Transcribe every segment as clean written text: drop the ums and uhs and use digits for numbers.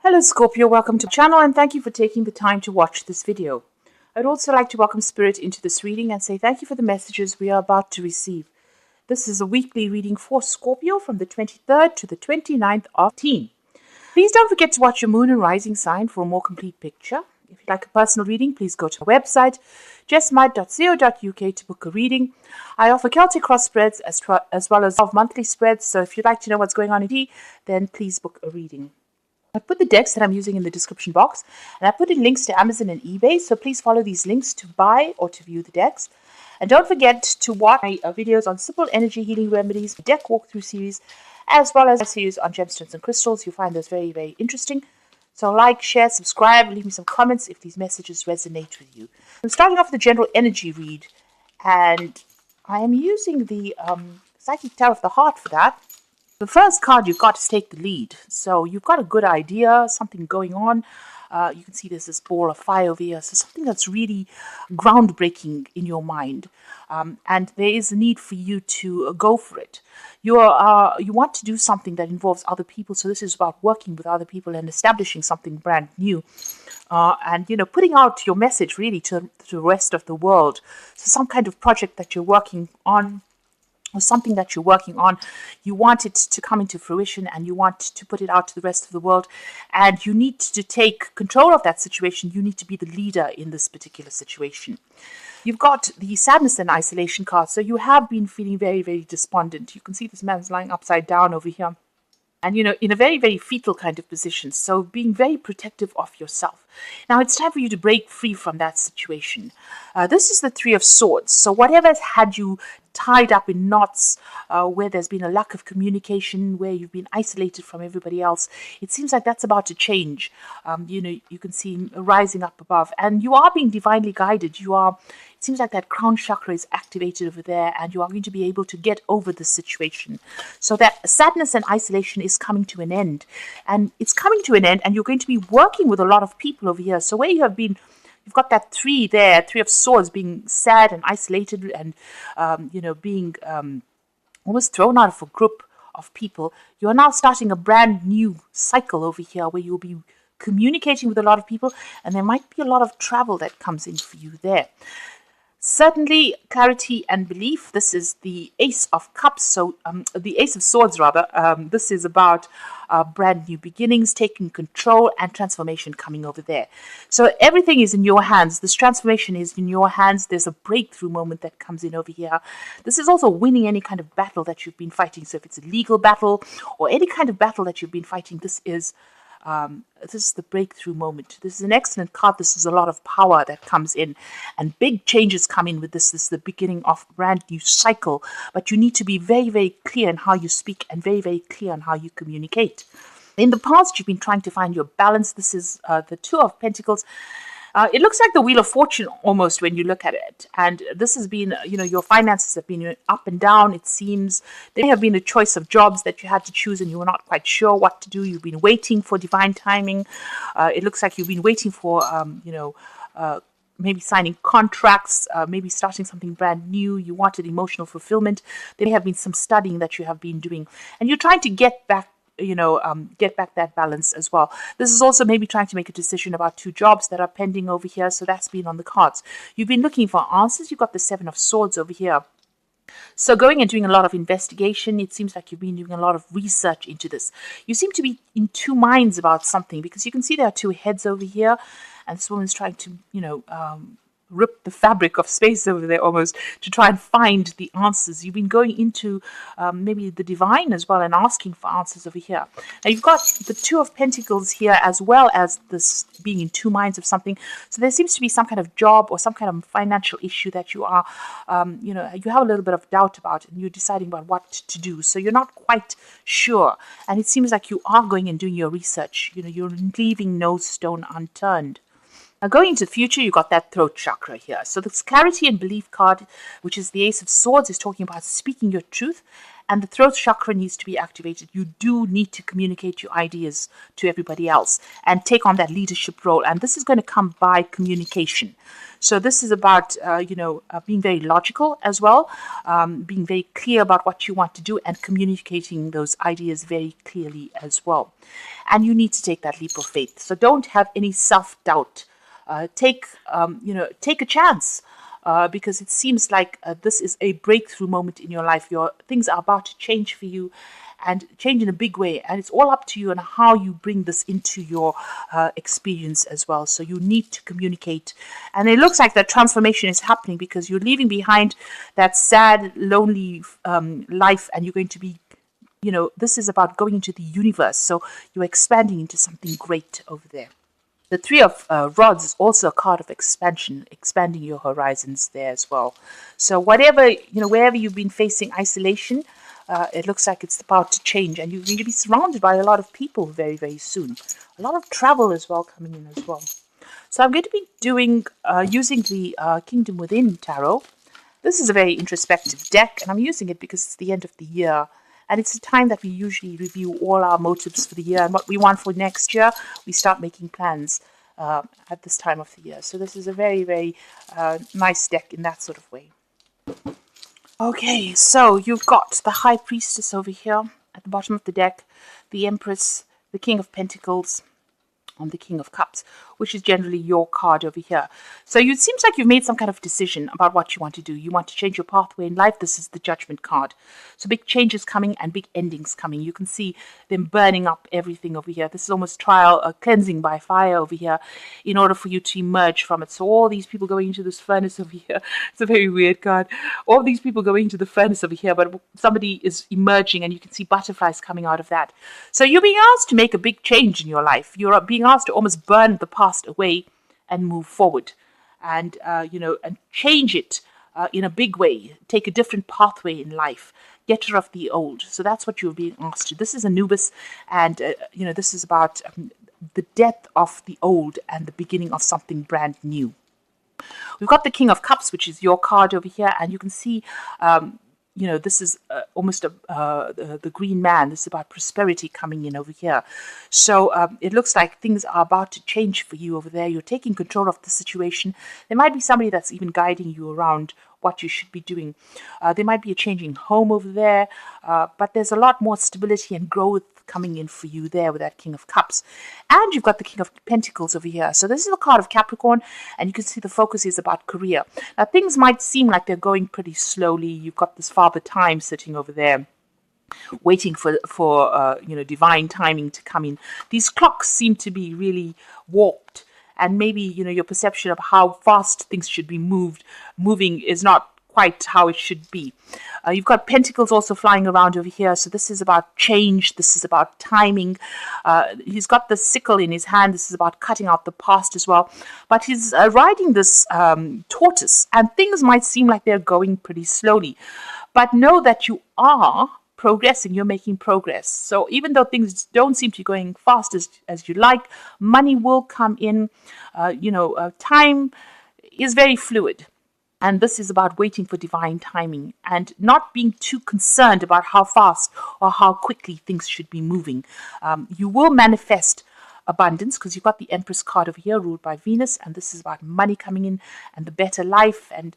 Hello Scorpio, welcome to the channel and thank you for taking the time to watch this video. I'd also like to welcome Spirit into this reading and say thank you for the messages we are about to receive. This is a weekly reading for Scorpio from the 23rd to the 29th of Teen. Please don't forget to watch your moon and rising sign for a more complete picture. If you'd like a personal reading, please go to our website, jessmud.co.uk to book a reading. I offer Celtic cross spreads as well as monthly spreads, so if you'd like to know what's going on in tea, then please book a reading. I've put the decks that I'm using in the description box, and I put in links to Amazon and eBay, so please follow these links to buy or to view the decks. And don't forget to watch my videos on simple energy healing remedies, deck walkthrough series, as well as a series on gemstones and crystals. You'll find those very, very interesting. So like, share, subscribe, leave me some comments if these messages resonate with you. I'm starting off with the general energy read, and I am using the Psychic Tarot of the Heart for that. The first card you've got is take the lead. So you've got a good idea, something going on. You can see there's this ball of fire over here. So something that's really groundbreaking in your mind. And there is a need for you to go for it. You want to do something that involves other people. So this is about working with other people and establishing something brand new. And, putting out your message really to the rest of the world. So some kind of project that you're working on, or something that you're working on, you want it to come into fruition and you want to put it out to the rest of the world, and you need to take control of that situation. You need to be the leader in this particular situation. You've got the sadness and isolation card, so you have been feeling very, very despondent. You can see this man's lying upside down over here. And, in a very, very fetal kind of position. So being very protective of yourself. Now, it's time for you to break free from that situation. This is the Three of Swords. So whatever has had you tied up in knots, where there's been a lack of communication, where you've been isolated from everybody else, it seems like that's about to change. You can see him rising up above. And you are being divinely guided. It seems like that crown chakra is activated over there, and you are going to be able to get over this situation. So that sadness and isolation is coming to an end. And it's coming to an end, and you're going to be working with a lot of people over here. So where you have been, you've got that three there, Three of Swords, being sad and isolated and, being almost thrown out of a group of people. You're now starting a brand new cycle over here where you'll be communicating with a lot of people, and there might be a lot of travel that comes in for you there. Certainly, clarity and belief. This is the Ace of Cups, so the Ace of Swords, rather. This is about brand new beginnings, taking control, and transformation coming over there. So everything is in your hands. This transformation is in your hands. There's a breakthrough moment that comes in over here. This is also winning any kind of battle that you've been fighting. So if it's a legal battle or any kind of battle that you've been fighting, this is the breakthrough moment. This is an excellent card. This is a lot of power that comes in, and big changes come in with this. This is the beginning of a brand new cycle, but you need to be very, very clear in how you speak and very, very clear on how you communicate. In the past, you've been trying to find your balance. This is the Two of Pentacles. It looks like the Wheel of Fortune almost when you look at it. And this has been, your finances have been up and down, it seems. There have been a choice of jobs that you had to choose and you were not quite sure what to do. You've been waiting for divine timing. It looks like you've been waiting for, maybe signing contracts, maybe starting something brand new. You wanted emotional fulfillment. There may have been some studying that you have been doing. And you're trying to get back that balance as well. This is also maybe trying to make a decision about two jobs that are pending over here. So that's been on the cards. You've been looking for answers. You've got the Seven of Swords over here. So going and doing a lot of investigation. It seems like you've been doing a lot of research into this. You seem to be in two minds about something, because you can see there are two heads over here, and this woman's trying to, rip the fabric of space over there almost to try and find the answers. You've been going into maybe the divine as well and asking for answers over here. Now you've got the Two of Pentacles here as well as this being in two minds of something. So there seems to be some kind of job or some kind of financial issue that you are, you have a little bit of doubt about, and you're deciding about what to do. So you're not quite sure. And it seems like you are going and doing your research. You're leaving no stone unturned. Now going into the future, you've got that throat chakra here. So this clarity and belief card, which is the Ace of Swords, is talking about speaking your truth and the throat chakra needs to be activated. You do need to communicate your ideas to everybody else and take on that leadership role. And this is going to come by communication. So this is about, being very logical as well, being very clear about what you want to do and communicating those ideas very clearly as well. And you need to take that leap of faith. So don't have any self-doubt. Take a chance. Because it seems like this is a breakthrough moment in your life. Things are about to change for you and change in a big way. And it's all up to you and how you bring this into your experience as well. So you need to communicate. And it looks like that transformation is happening because you're leaving behind that sad, lonely life, and you're going to be, this is about going into the universe. So you're expanding into something great over there. The Three of Rods is also a card of expansion, expanding your horizons there as well. So wherever you've been facing isolation, it looks like it's about to change, and you're going to be surrounded by a lot of people very, very soon. A lot of travel as well coming in as well. So I'm going to be using the Kingdom Within Tarot. This is a very introspective deck, and I'm using it because it's the end of the year. And it's a time that we usually review all our motives for the year and what we want for next year. We start making plans at this time of the year. So this is a very, very nice deck in that sort of way. Okay, so you've got the High Priestess over here at the bottom of the deck, the Empress, the King of Pentacles, and the King of Cups, which is generally your card over here. So it seems like you've made some kind of decision about what you want to do. You want to change your pathway in life. This is the Judgment card. So big changes coming and big endings coming. You can see them burning up everything over here. This is almost cleansing by fire over here in order for you to emerge from it. So all these people going into this furnace over here. It's a very weird card. All these people going into the furnace over here, but somebody is emerging and you can see butterflies coming out of that. So you're being asked to make a big change in your life. You're being asked to almost burn the past away and move forward and change it in a big way. Take a different pathway in life. Get rid of the old. So that's what you're being asked to. This is Anubis, and this is about the death of the old and the beginning of something brand new. We've got the King of Cups, which is your card over here, and you can see this is almost the green man. This is about prosperity coming in over here. So it looks like things are about to change for you over there. You're taking control of the situation. There might be somebody that's even guiding you around what you should be doing. There might be a changing home over there, but there's a lot more stability and growth coming in for you there with that King of Cups. And you've got the King of Pentacles over here. So this is a card of Capricorn, and you can see the focus is about career. Now things might seem like they're going pretty slowly. You've got this Father Time sitting over there, waiting for divine timing to come in. These clocks seem to be really warped, and maybe your perception of how fast things should be moving is not quite how it should be. You've got Pentacles also flying around over here. So this is about change. This is about timing. He's got the sickle in his hand. This is about cutting out the past as well. But he's riding this tortoise, and things might seem like they're going pretty slowly. But know that you are progressing. You're making progress. So even though things don't seem to be going fast as you like, money will come in. Time is very fluid. And this is about waiting for divine timing and not being too concerned about how fast or how quickly things should be moving. You will manifest abundance because you've got the Empress card over here ruled by Venus, and this is about money coming in and the better life and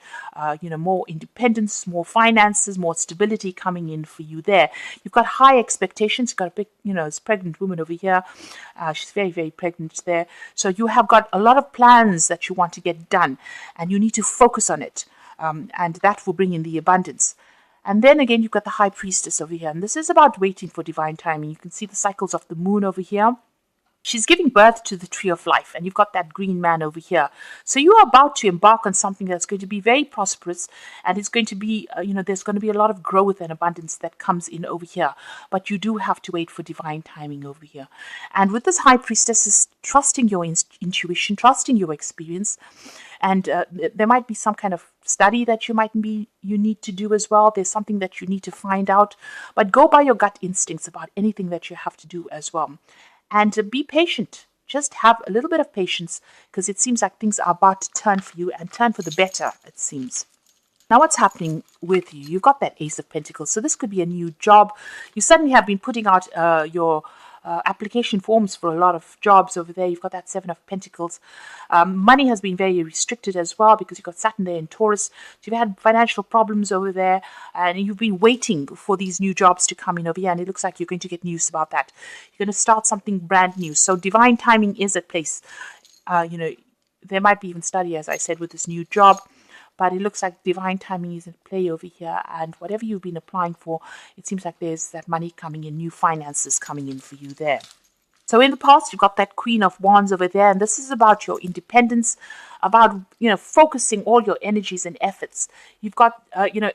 more independence, more finances, more stability coming in for you there. You've got high expectations. You've got a big this pregnant woman over here. She's very, very pregnant there. So you have got a lot of plans that you want to get done, and you need to focus on it, and that will bring in the abundance. And then again, you've got the High Priestess over here, and this is about waiting for divine timing. You can see the cycles of the moon over here. She's giving birth to the Tree of Life, and you've got that green man over here. So you are about to embark on something that's going to be very prosperous, and it's going to be, there's going to be a lot of growth and abundance that comes in over here. But you do have to wait for divine timing over here. And with this High Priestess, is trusting your intuition, trusting your experience, and there might be some kind of study that you need to do as well. There's something that you need to find out, but go by your gut instincts about anything that you have to do as well. And be patient. Just have a little bit of patience because it seems like things are about to turn for you and turn for the better, it seems. Now, what's happening with you? You've got that Ace of Pentacles. So this could be a new job. You suddenly have been putting out your application forms for a lot of jobs over there. You've got that Seven of Pentacles. Money has been very restricted as well because you've got Saturn there in Taurus. So you've had financial problems over there, and you've been waiting for these new jobs to come in over here, and it looks like you're going to get news about that. You're going to start something brand new. So divine timing is at place. There might be even study, as I said, with this new job. But it looks like divine timing is in play over here, and whatever you've been applying for, it seems like there's that money coming in, new finances coming in for you there. So in the past, you've got that Queen of Wands over there, and this is about your independence, about, focusing all your energies and efforts. You've got,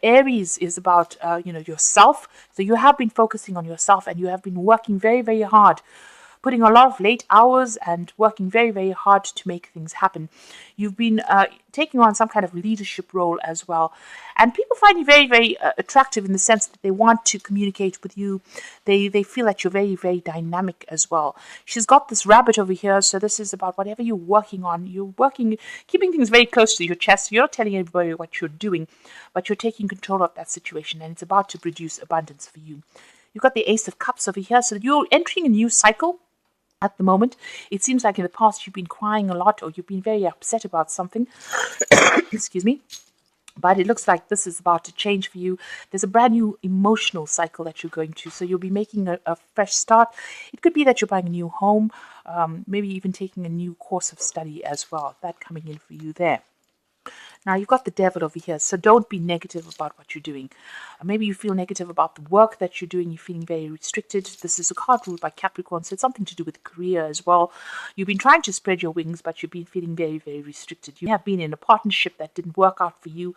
Aries is about, yourself. So you have been focusing on yourself, and you have been working very, very hard, putting a lot of late hours and working very, very hard to make things happen. You've been taking on some kind of leadership role as well. And people find you very, very attractive in the sense that they want to communicate with you. They feel that you're very, very dynamic as well. She's got this rabbit over here. So this is about whatever you're working on. You're working, keeping things very close to your chest. You're not telling everybody what you're doing, but you're taking control of that situation. And it's about to produce abundance for you. You've got the Ace of Cups over here. So you're entering a new cycle. At the moment, it seems like in the past you've been crying a lot, or you've been very upset about something. Excuse me. But it looks like this is about to change for you. There's a brand new emotional cycle that you're going to. So you'll be making a fresh start. It could be that you're buying a new home, maybe even taking a new course of study as well. That coming in for you there. Now, you've got the Devil over here, so don't be negative about what you're doing. Maybe you feel negative about the work that you're doing. You're feeling very restricted. This is a card ruled by Capricorn, so it's something to do with career as well. You've been trying to spread your wings, but you've been feeling very, very restricted. You have been in a partnership that didn't work out for you.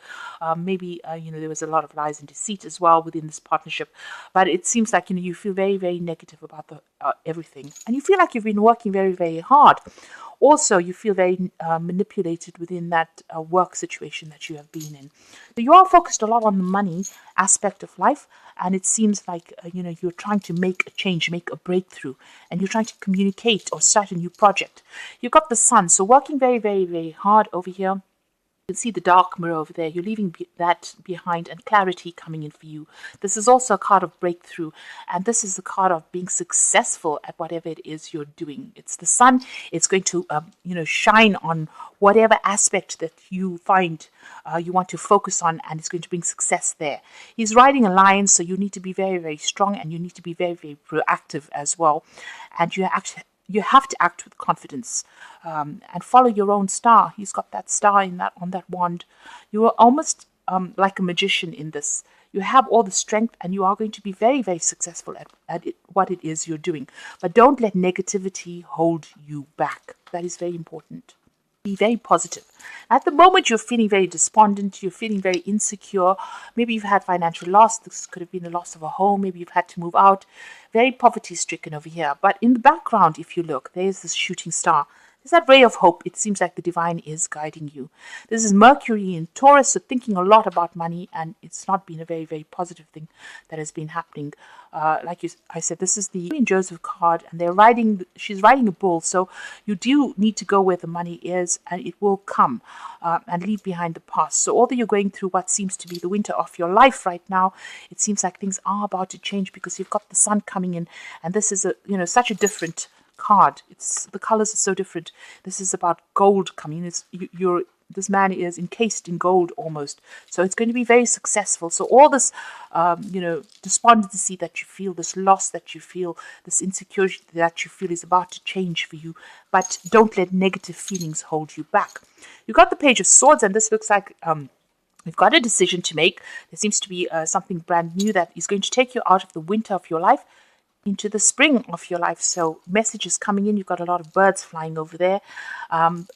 Maybe, there was a lot of lies and deceit as well within this partnership. But it seems like, you feel very, very negative about everything. And you feel like you've been working very, very hard. Also, you feel very manipulated within that work situation that you have been in. So you are focused a lot on the money aspect of life, and it seems like, you're trying to make a change, make a breakthrough, and you're trying to communicate or start a new project. You've got the Sun, so working very, very, very hard over here. You can see the dark mirror over there. You're leaving that behind, and clarity coming in for you. This is also a card of breakthrough, and this is a card of being successful at whatever it is you're doing. It's the Sun. It's going to shine on whatever aspect that you find you want to focus on, and it's going to bring success there. He's riding a lion, so you need to be very, very strong, and you need to be very, very proactive as well. And you have to act with confidence, and follow your own star. He's got that star on that wand. You are almost like a magician in this. You have all the strength, and you are going to be very, very successful at what it is you're doing. But don't let negativity hold you back. That is very important. Be very positive. At the moment, you're feeling very despondent. You're feeling very insecure. Maybe you've had financial loss. This could have been the loss of a home. Maybe you've had to move out. Very poverty-stricken over here. But in the background, if you look, there's this shooting star. There's that ray of hope. It seems like the divine is guiding you. This is Mercury in Taurus, so thinking a lot about money, and it's not been a very, very positive thing that has been happening. I said, this is the Queen Joseph card, and she's riding a bull, so you do need to go where the money is, and it will come, and leave behind the past. So although you're going through what seems to be the winter of your life right now, it seems like things are about to change because you've got the Sun coming in, and this is such a different card. The colors are so different. This is about gold coming. This man is encased in gold almost. So it's going to be very successful. So all this, despondency that you feel, this loss that you feel, this insecurity that you feel is about to change for you. But don't let negative feelings hold you back. You've got the Page of Swords, and this looks like you've got a decision to make. There seems to be something brand new that is going to take you out of the winter of your life into the spring of your life. So messages coming in. You've got a lot of birds flying over there.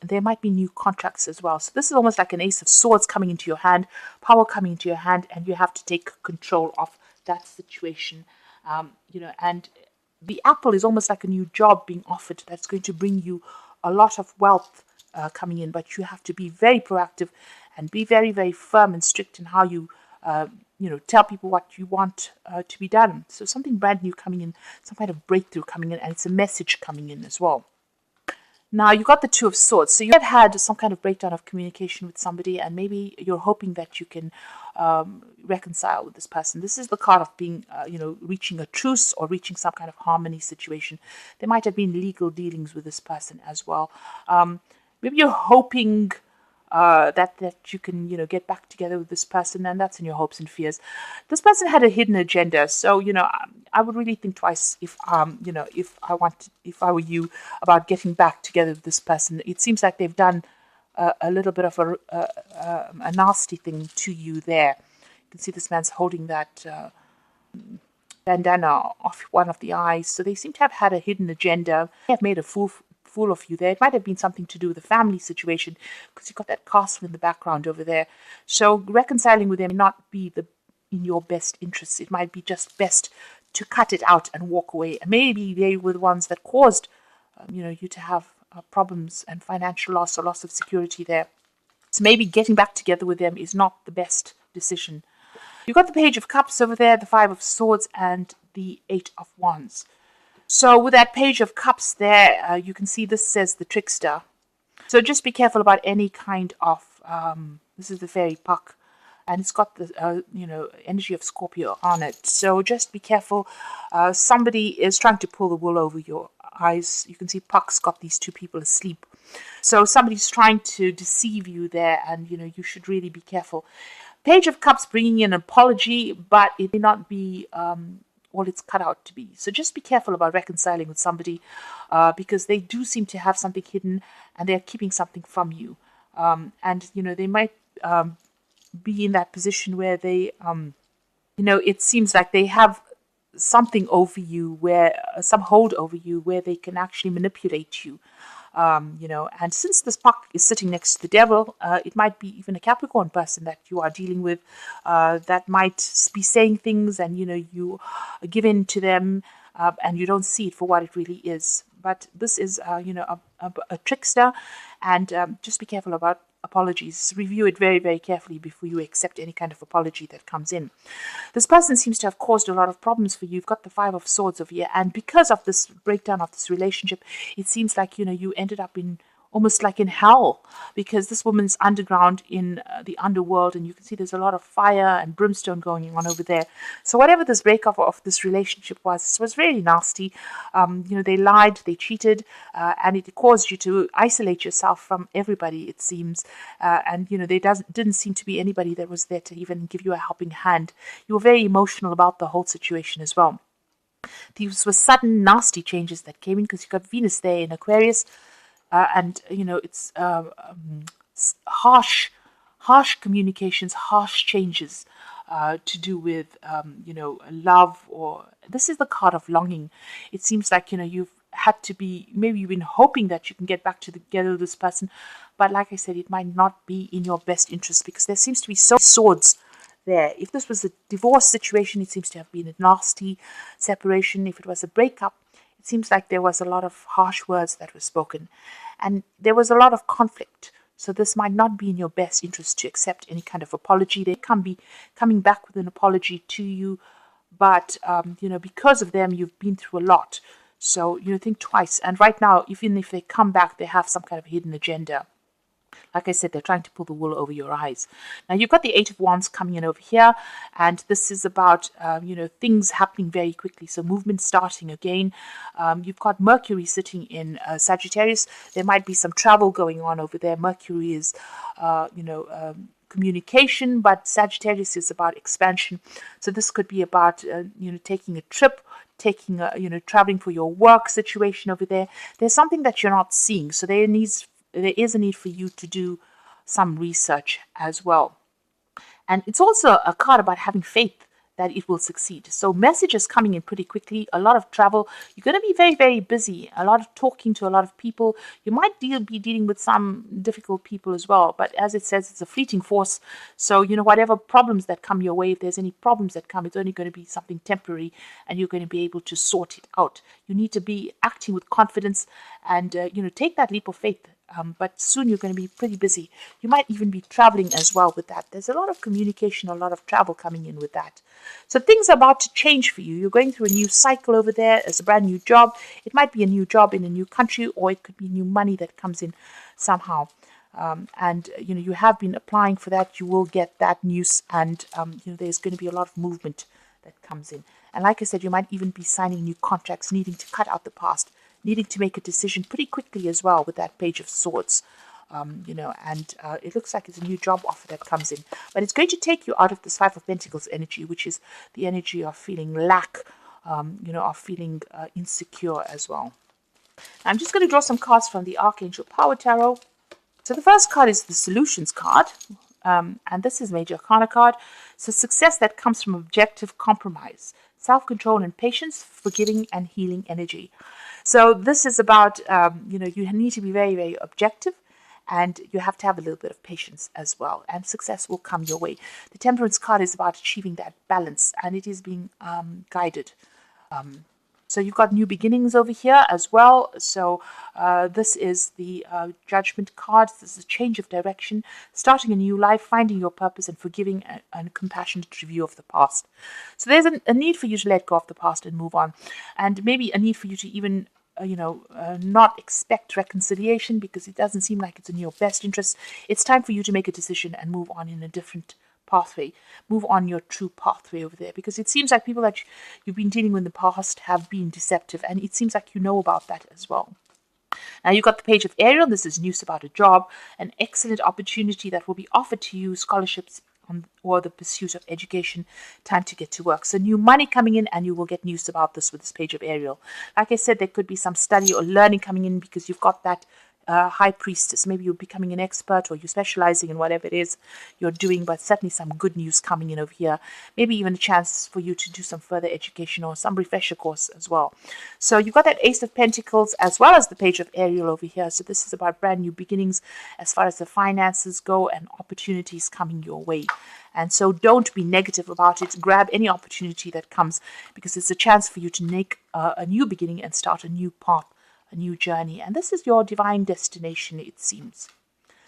There might be new contracts as well. So this is almost like an Ace of Swords coming into your hand, power coming into your hand, and you have to take control of that situation. And the apple is almost like a new job being offered that's going to bring you a lot of wealth coming in. But you have to be very proactive and be very, very firm and strict in how you tell people what you want to be done. So something brand new coming in, some kind of breakthrough coming in, and it's a message coming in as well. Now, you got the Two of Swords. So you have had some kind of breakdown of communication with somebody, and maybe you're hoping that you can reconcile with this person. This is the card of being, reaching a truce or reaching some kind of harmony situation. There might have been legal dealings with this person as well. Maybe you're hoping that you can, get back together with this person, and that's in your hopes and fears. This person had a hidden agenda, so I would really think twice if if I were you about getting back together with this person. It seems like they've done a little bit of a nasty thing to you there. You can see this man's holding that bandana off one of the eyes, so they seem to have had a hidden agenda. They have made a fool of you there. It might have been something to do with the family situation, because you've got that castle in the background over there. So reconciling with them may not be in your best interests. It might be just best to cut it out and walk away. And maybe they were the ones that caused you to have problems and financial loss or loss of security there. So maybe getting back together with them is not the best decision. You've got the Page of Cups over there, the Five of Swords, and the Eight of Wands. So with that Page of Cups there, you can see this says the trickster. So just be careful about any kind of, this is the fairy puck, and it's got the, energy of Scorpio on it. So just be careful. Somebody is trying to pull the wool over your eyes. You can see Puck's got these two people asleep. So somebody's trying to deceive you there, and, you should really be careful. Page of Cups bringing in an apology, but it may not be all it's cut out to be. So just be careful about reconciling with somebody, because they do seem to have something hidden, and they're keeping something from you. And, they might be in that position where they, it seems like they have something over you, where some hold over you, where they can actually manipulate you. And since this puck is sitting next to the devil, it might be even a Capricorn person that you are dealing with, that might be saying things, and you give in to them, and you don't see it for what it really is. But this is a trickster, and just be careful about apologies. Review it very, very carefully before you accept any kind of apology that comes in. This person seems to have caused a lot of problems for you. You've got the Five of Swords over here, and because of this breakdown of this relationship, it seems like you ended up in almost like in hell, because this woman's underground in the underworld, and you can see there's a lot of fire and brimstone going on over there. So whatever this breakup of this relationship was very nasty. They lied, they cheated, and it caused you to isolate yourself from everybody, it seems. And there didn't seem to be anybody that was there to even give you a helping hand. You were very emotional about the whole situation as well. These were sudden, nasty changes that came in, because you got Venus there in Aquarius. And it's harsh communications, harsh changes to do with love, or this is the card of longing. It seems like you've had to be, maybe you've been hoping that you can get back together with this person, but like I said, it might not be in your best interest, because there seems to be so swords there. If this was a divorce situation, it seems to have been a nasty separation. If it was a breakup, it seems like there was a lot of harsh words that were spoken, and there was a lot of conflict. So this might not be in your best interest to accept any kind of apology. They can be coming back with an apology to you, but because of them, you've been through a lot. So think twice. And right now, even if they come back, they have some kind of hidden agenda. Like I said, they're trying to pull the wool over your eyes. Now, you've got the Eight of Wands coming in over here, and this is about, things happening very quickly. So movement starting again. You've got Mercury sitting in Sagittarius. There might be some travel going on over there. Mercury is, communication, but Sagittarius is about expansion. So this could be about, taking a trip, traveling for your work situation over there. There's something that you're not seeing. So there is a need for you to do some research as well. And it's also a card about having faith that it will succeed. So messages coming in pretty quickly, a lot of travel. You're going to be very, very busy, a lot of talking to a lot of people. You might be dealing with some difficult people as well. But as it says, it's a fleeting force. So, whatever problems that come your way, if there's any problems that come, it's only going to be something temporary, and you're going to be able to sort it out. You need to be acting with confidence and, take that leap of faith. but soon you're going to be pretty busy. You might even be traveling as well with that. There's a lot of communication, a lot of travel coming in with that. So things are about to change for you. You're going through a new cycle over there. It's a brand new job. It might be a new job in a new country, or it could be new money that comes in somehow. And you have been applying for that. You will get that news, and there's going to be a lot of movement that comes in. And like I said, you might even be signing new contracts, needing to cut out the past, needing to make a decision pretty quickly as well with that Page of Swords. And it looks like it's a new job offer that comes in. But it's going to take you out of this Five of Pentacles energy, which is the energy of feeling lack, of feeling insecure as well. I'm just going to draw some cards from the Archangel Power Tarot. So the first card is the Solutions card, and this is Major Arcana card. So success that comes from objective compromise, self-control and patience, forgiving and healing energy. So this is about, you need to be very, very objective, and you have to have a little bit of patience as well, and success will come your way. The Temperance card is about achieving that balance, and it is being guided. So you've got new beginnings over here as well. So this is the Judgment card. This is a change of direction, starting a new life, finding your purpose, and forgiving and compassionate review of the past. So there's a need for you to let go of the past and move on, and maybe a need for you to even not expect reconciliation, because it doesn't seem like it's in your best interest. It's time for you to make a decision and move on in a different pathway. Move on your true pathway over there, because it seems like people that you've been dealing with in the past have been deceptive, and it seems like you know about that as well. Now you've got the Page of Ariel. This is news about a job, an excellent opportunity that will be offered to you, scholarships or the pursuit of education, time to get to work. So new money coming in, and you will get news about this with this Page of Ariel. Like I said, there could be some study or learning coming in, because you've got that High Priestess. Maybe you're becoming an expert, or you're specializing in whatever it is you're doing, but certainly some good news coming in over here. Maybe even a chance for you to do some further education or some refresher course as well. So you've got that Ace of Pentacles as well as the Page of Ariel over here. So this is about brand new beginnings as far as the finances go, and opportunities coming your way. And so don't be negative about it. Grab any opportunity that comes, because it's a chance for you to make a new beginning and start a new path, a new journey. And this is your divine destination, it seems.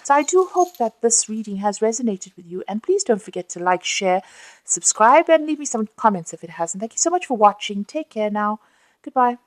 So I do hope that this reading has resonated with you. And please don't forget to like, share, subscribe, and leave me some comments if it hasn't. Thank you so much for watching. Take care now. Goodbye.